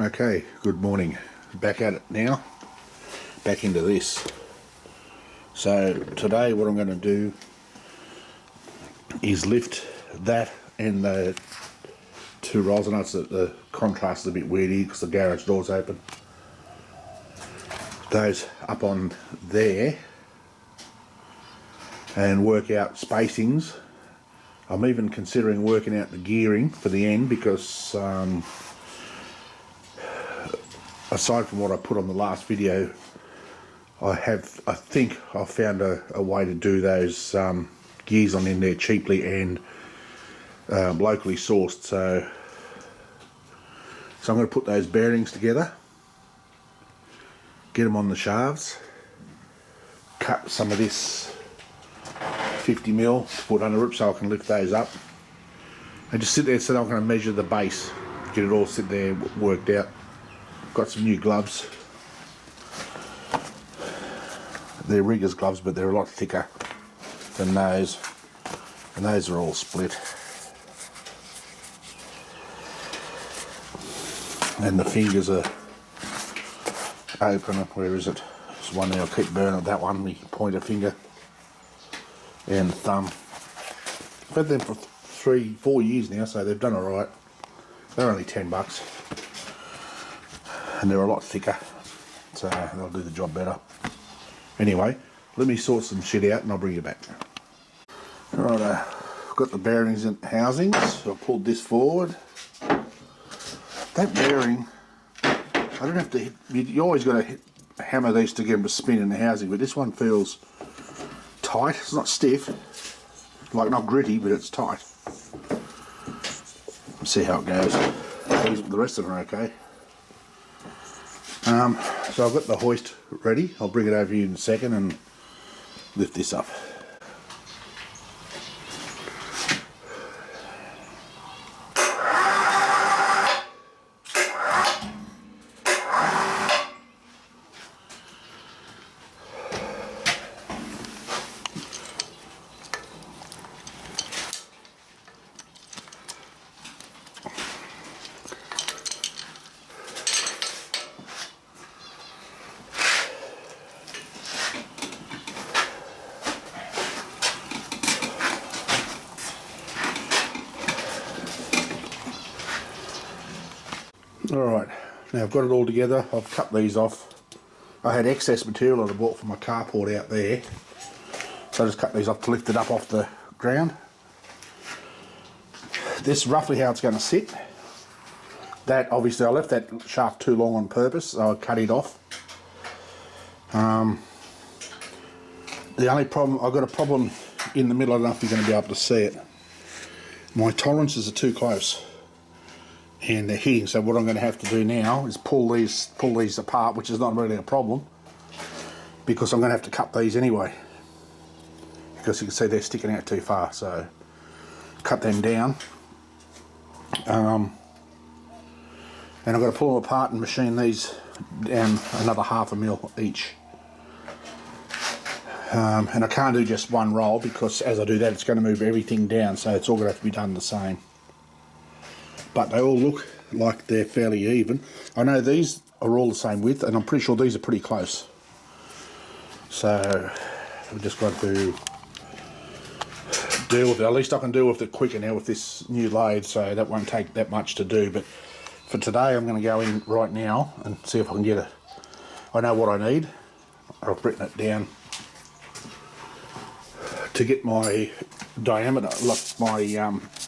Okay, good morning. Back at it now. Back into this. So today what I'm going to do is lift that and the two rolls. I know the contrast is a bit weird here because the garage door's open. Those up on there and work out spacings. I'm even considering working out the gearing for the end because aside from what I put on the last video, I think I've found a way to do those gears on in there cheaply and locally sourced. So I'm going to put those bearings together, get them on the shafts, cut some of this 50mm to put under it so I can lift those up, and just sit there so I'm going to measure the base, get it all sit there worked out. Got some new gloves. They're riggers gloves, but they're a lot thicker than those, and those are all split. And the fingers are open. Where is it? There's one there. I'll keep burning that one. The pointer finger and thumb. I've had them for 3-4 years now, so they've done alright. They're only $10. And they're a lot thicker, so they'll do the job better. Anyway, let me sort some shit out and I'll bring you back. Alright, I've got the bearings and housings. So I pulled this forward. That bearing, I don't have to hit, you always got to hammer these to get them to spin in the housing, but this one feels tight. It's not stiff, like not gritty, but it's tight. Let's see how it goes. The rest of them are okay. So I've got the hoist ready. I'll bring it over here in a second and lift this up. Alright, now I've got it all together. I've cut these off. I had excess material that I bought from my carport out there, so I just cut these off to lift it up off the ground. This is roughly how it's going to sit. That, obviously I left that shaft too long on purpose, so I cut it off. The only problem, I've got a problem in the middle. I don't know if you're going to be able to see it. My tolerances are too close and they're hitting, so what I'm going to have to do now is pull these apart, which is not really a problem because I'm going to have to cut these anyway, because you can see they're sticking out too far. So cut them down, and I've got to pull them apart and machine these down another ½ mil each. And I can't do just one roll because as I do that it's going to move everything down, so it's all going to have to be done the same. But they all look like they're fairly even. I know these are all the same width, and I'm pretty sure these are pretty close. So we've just got to deal with it. At least I can deal with it quicker now with this new lathe, so that won't take that much to do. But for today I'm going to go in right now and see if I can get it. I know what I need. I've written it down to get my diameter, like my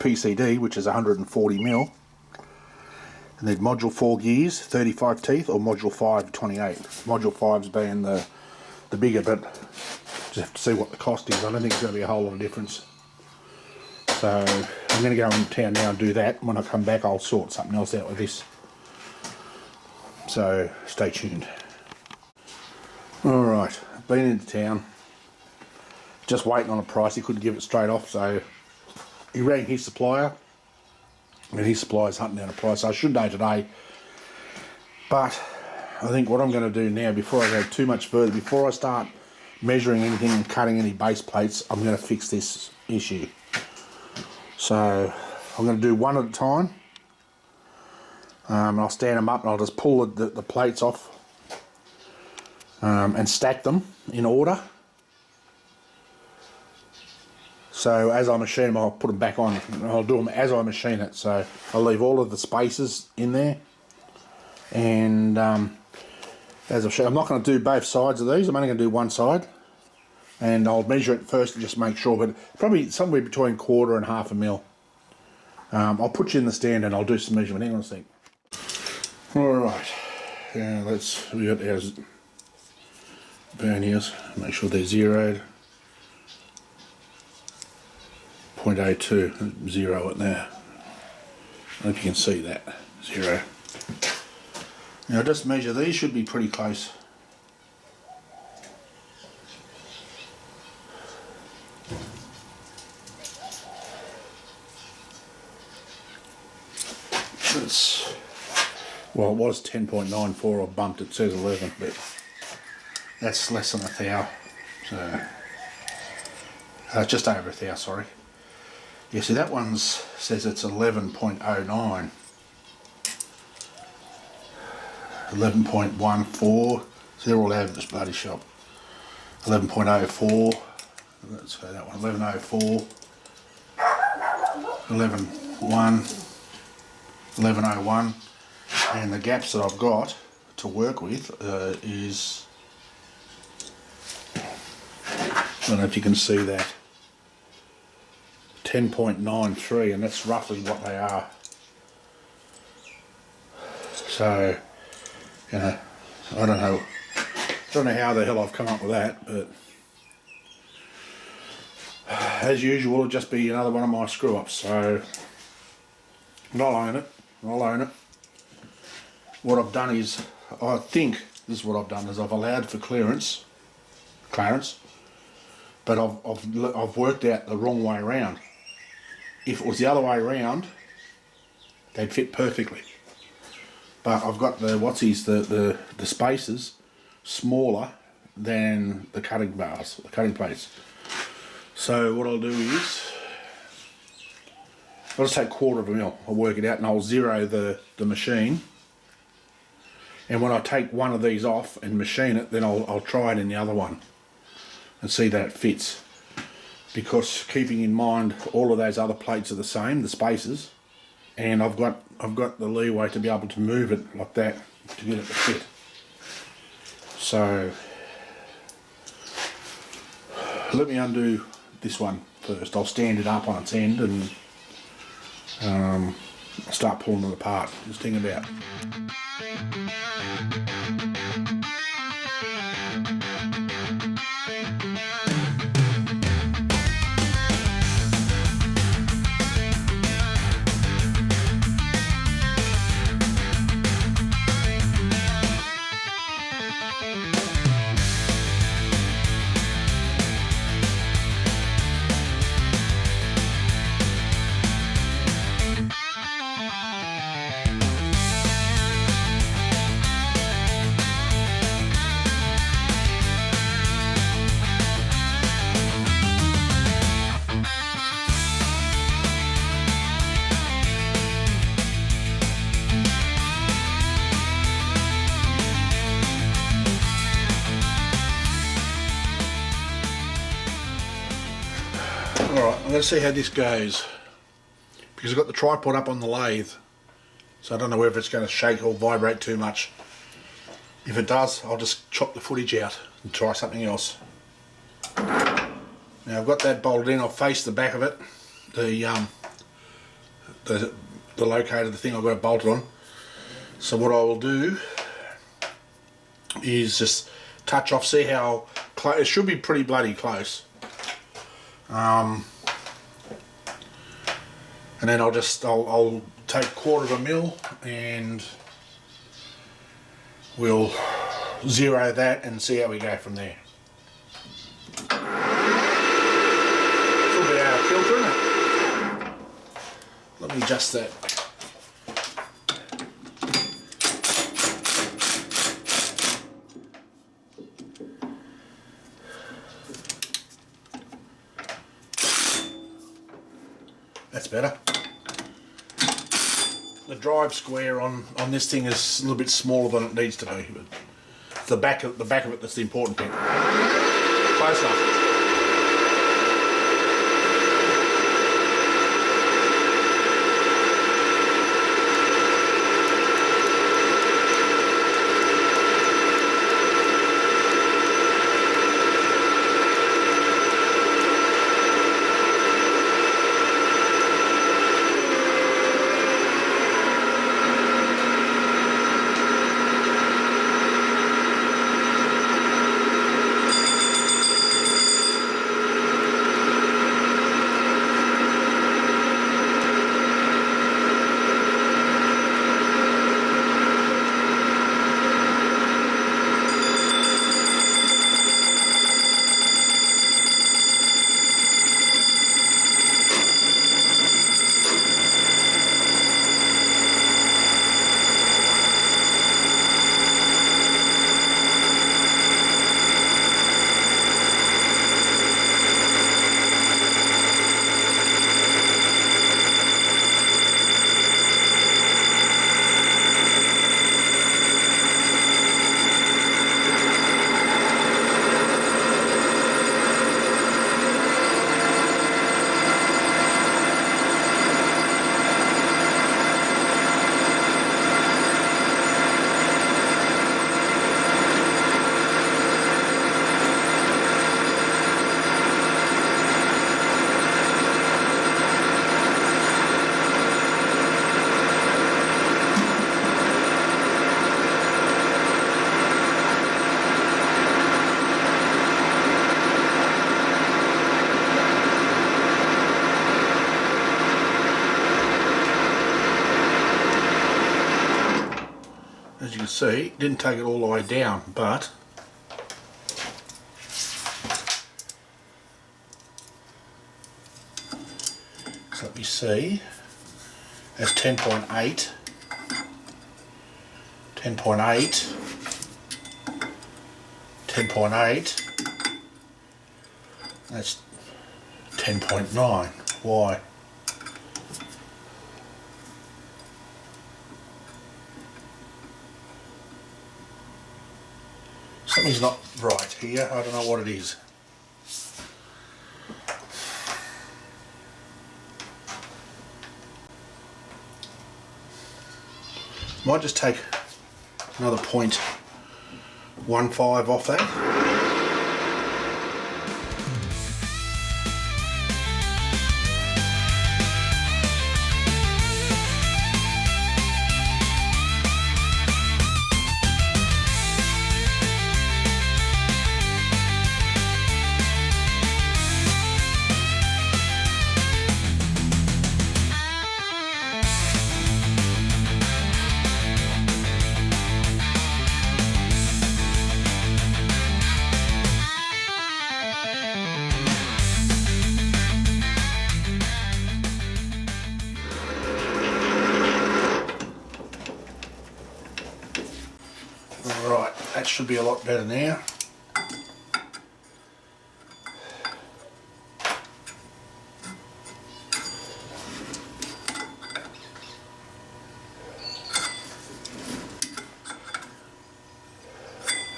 PCD, which is 140mm. I need module 4 gears, 35 teeth, or module 5, 28. Module 5's being the bigger, but just have to see what the cost is. I don't think it's going to be a whole lot of difference. So I'm going to go in town now and do that. When I come back I'll sort something else out with this. So stay tuned. Alright, been into town. Just waiting on a price. He couldn't give it straight off, so he rang his supplier, and his supplier's hunting down a price. I should know today, but I think what I'm going to do now, before I go too much further, before I start measuring anything and cutting any base plates, I'm going to fix this issue. So I'm going to do one at a time. And I'll stand them up and I'll just pull the plates off and stack them in order. So as I machine them, I'll put them back on. I'll do them as I machine it. So I'll leave all of the spaces in there. And as I've shown, I'm not going to do both sides of these. I'm only going to do one side. And I'll measure it first to just make sure, but probably somewhere between 1/4 and 1/2 mil. I'll put you in the stand and I'll do some measurement. Hang on a sec. Alright, yeah, we got our verniers, make sure they're zeroed. 0.02, zero it now. I hope you can see that, 0. Now just measure, these should be pretty close. Well, it was 10.94, I bumped it, says 11, but that's less than 1 thou. So, just over 1 thou, sorry. Yeah, see that one says it's 11.09. 11.14, so they're all over this bloody shop. 11.04, let's go that one, 11.04, 11.1, 11.01. And the gaps that I've got to work with is, I don't know if you can see that, 10.93, and that's roughly what they are. So, you know, I don't know how the hell I've come up with that, but as usual, it'll just be another one of my screw ups. So, and I'll own it. What I've done is, I think this is what I've done, is I've allowed for clearance, but I've worked out the wrong way around. If it was the other way around, they'd fit perfectly. But I've got the spaces smaller than the cutting bars, the cutting plates. So what I'll do is, I'll just take 1/4 mil, I'll work it out and I'll zero the machine. And when I take one of these off and machine it, then I'll try it in the other one and see that it fits. Because keeping in mind all of those other plates are the same, the spaces, and I've got the leeway to be able to move it like that to get it to fit. So let me undo this one first. I'll stand it up on its end and start pulling it apart. Just think about. Alright, I'm going to see how this goes, because I've got the tripod up on the lathe, so I don't know whether it's going to shake or vibrate too much. If it does, I'll just chop the footage out and try something else. Now I've got that bolted in, I've faced the back of it, the locator, the thing I've got it bolted on. So what I will do is just touch off, see how close, it should be pretty bloody close. And then I'll take 1/4 mil and we'll zero that and see how we go from there. It's a little bit out of kilter, isn't it? Let me adjust that. That's better. the drive square on this thing is a little bit smaller than it needs to be. But it's the back of it that's the important bit. Close enough. As you can see, didn't take it all the way down, but so let me see, that's 10.8, 10.8, 10.8, that's 10.9. Why? Something's not right here. I don't know what it is. Might just take another 0.15 off that. Alright, that should be a lot better now.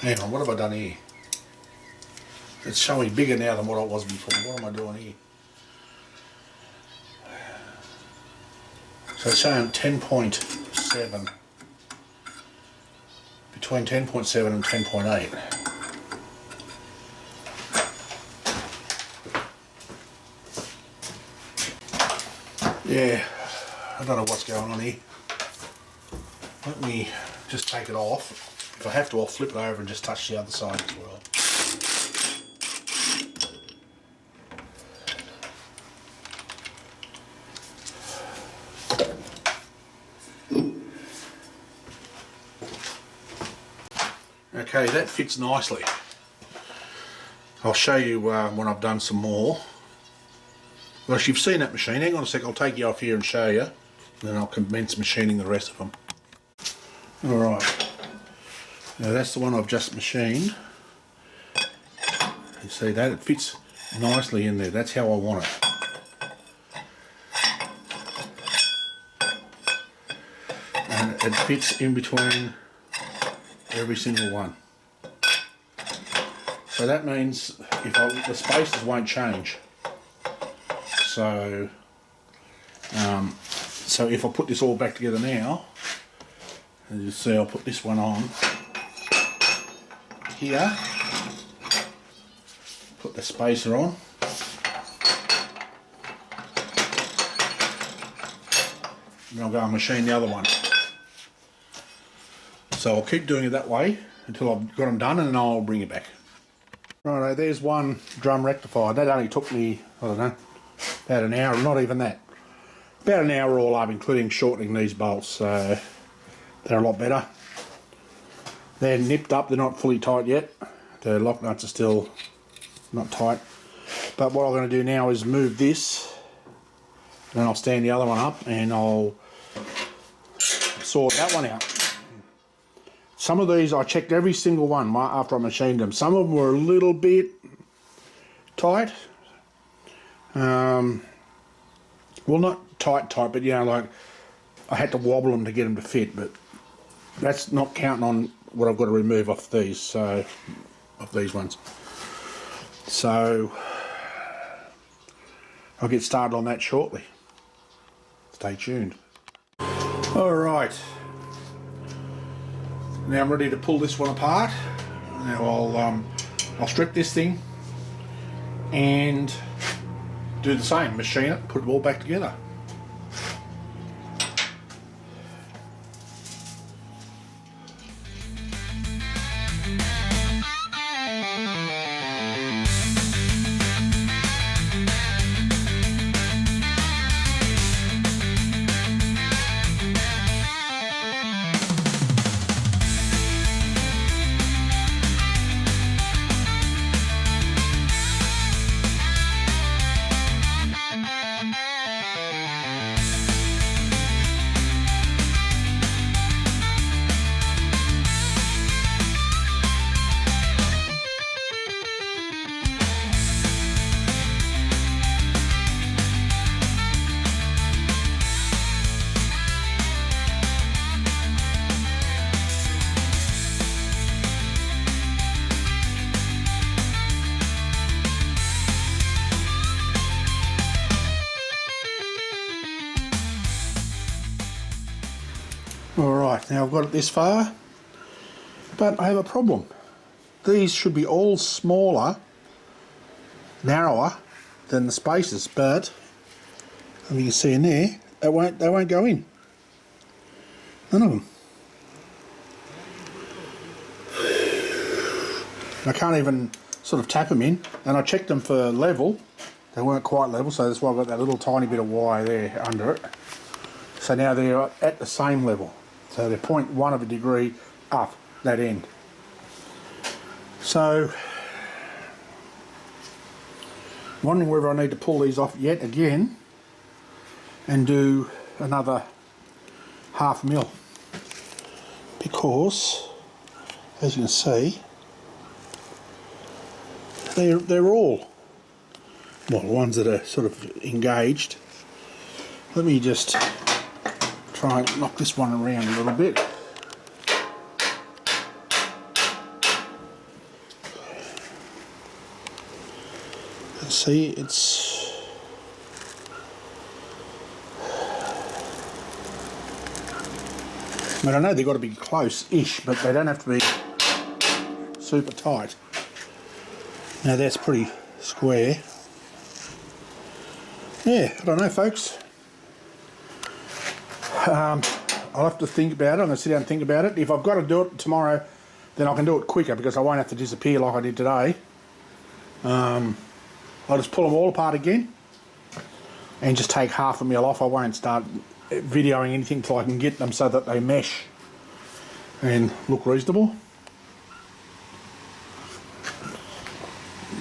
Hang on, what have I done here? It's showing bigger now than what it was before. What am I doing here? So it's showing 10.7. Between 10.7 and 10.8. Yeah, I don't know what's going on here. Let me just take it off. If I have to, I'll flip it over and just touch the other side as well. Okay, that fits nicely. I'll show you when I've done some more. Well, you've seen that machine. Hang on a sec, I'll take you off here and show you. Then I'll commence machining the rest of them. Alright, now that's the one I've just machined. You see that? It fits nicely in there. That's how I want it. it fits in between every single one. So that means the spaces won't change. So if I put this all back together now, as you see, I'll put this one on here, put the spacer on, and I'll go and machine the other one. So I'll keep doing it that way until I've got them done, and then I'll bring it back. Righto, there's one drum rectified. That only took me, I don't know, about an hour, not even that. About an hour all up, including shortening these bolts, so they're a lot better. They're nipped up, they're not fully tight yet. The lock nuts are still not tight. But what I'm going to do now is move this, and then I'll stand the other one up and I'll sort that one out. Some of these I checked every single one after I machined them. Some of them were a little bit tight. Well, not tight, but you know, like I had to wobble them to get them to fit, but that's not counting on what I've got to remove off these, so of these ones. So I'll get started on that shortly. Stay tuned. All right. Now I'm ready to pull this one apart. Now I'll strip this thing and do the same, machine it, put it all back together. Alright, now I've got it this far, but I have a problem. These should be all smaller, narrower than the spaces, but as you can see in there, they won't go in. None of them. I can't even sort of tap them in, and I checked them for level. They weren't quite level, so that's why I've got that little tiny bit of wire there under it. So now they're at the same level. So they're 0.1 of a degree up that end. So, wondering whether I need to pull these off yet again and do another 1/2 mil. Because, as you can see, they're all, well, ones that are sort of engaged. Let me just try and knock this one around a little bit. And see, it's I know they've got to be close-ish, but they don't have to be super tight. Now that's pretty square. Yeah, I don't know, folks. I'll have to think about it. I'm going to sit down and think about it. If I've got to do it tomorrow, then I can do it quicker because I won't have to disappear like I did today. I'll just pull them all apart again and just take 1/2 mil off. I won't start videoing anything till I can get them so that they mesh and look reasonable.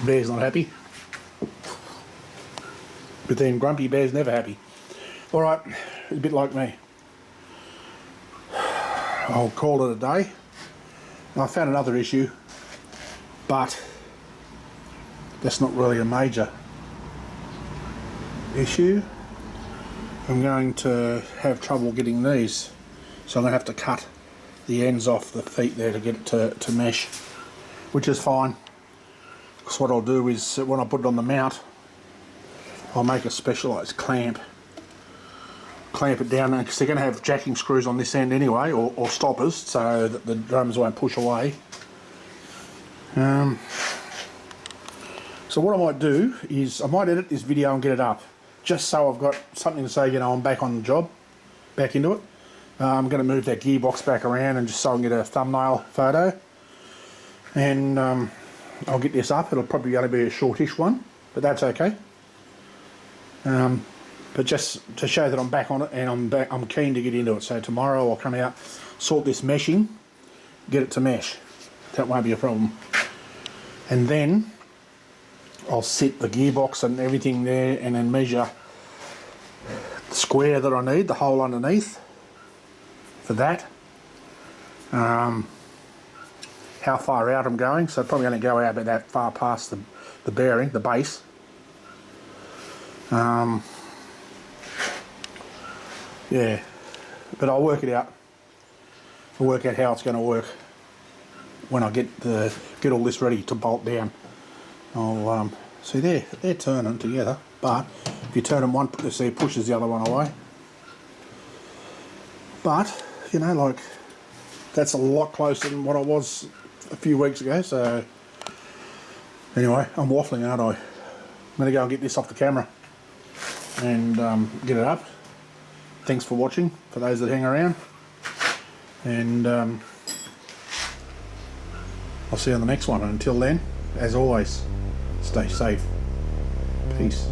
Bear's not happy. But then Grumpy Bear's never happy. Alright, a bit like me. I'll call it a day. I found another issue, but that's not really a major issue. I'm going to have trouble getting these So I'm going to have to cut the ends off the feet there to get it to mesh, which is fine. Because what I'll do is, when I put it on the mount, I'll make a specialised clamp it down, because they're going to have jacking screws on this end anyway, or stoppers, so that the drums won't push away. So what I might do is, I might edit this video and get it up, just so I've got something to say, you know, I'm back on the job, back into it. I'm going to move that gearbox back around, and just so I can get a thumbnail photo. And I'll get this up. It'll probably only be a shortish one, but that's okay. But just to show that I'm back on it, and I'm keen to get into it. So tomorrow I'll come out, sort this meshing, get it to mesh. That won't be a problem. And then I'll sit the gearbox and everything there, and then measure the square that I need, the hole underneath for that. How far out I'm going, so probably only go out about that far past the bearing, the base. Yeah, but I'll work it out. I'll work out how it's going to work when I get all this ready to bolt down. I'll see they're turning together, but if you turn them one, see it pushes the other one away. But you know, like, that's a lot closer than what I was a few weeks ago. So anyway, I'm waffling, aren't I? I'm going to go and get this off the camera and get it up. Thanks for watching, for those that hang around, and I'll see you on the next one. And until then, as always, stay safe. Peace.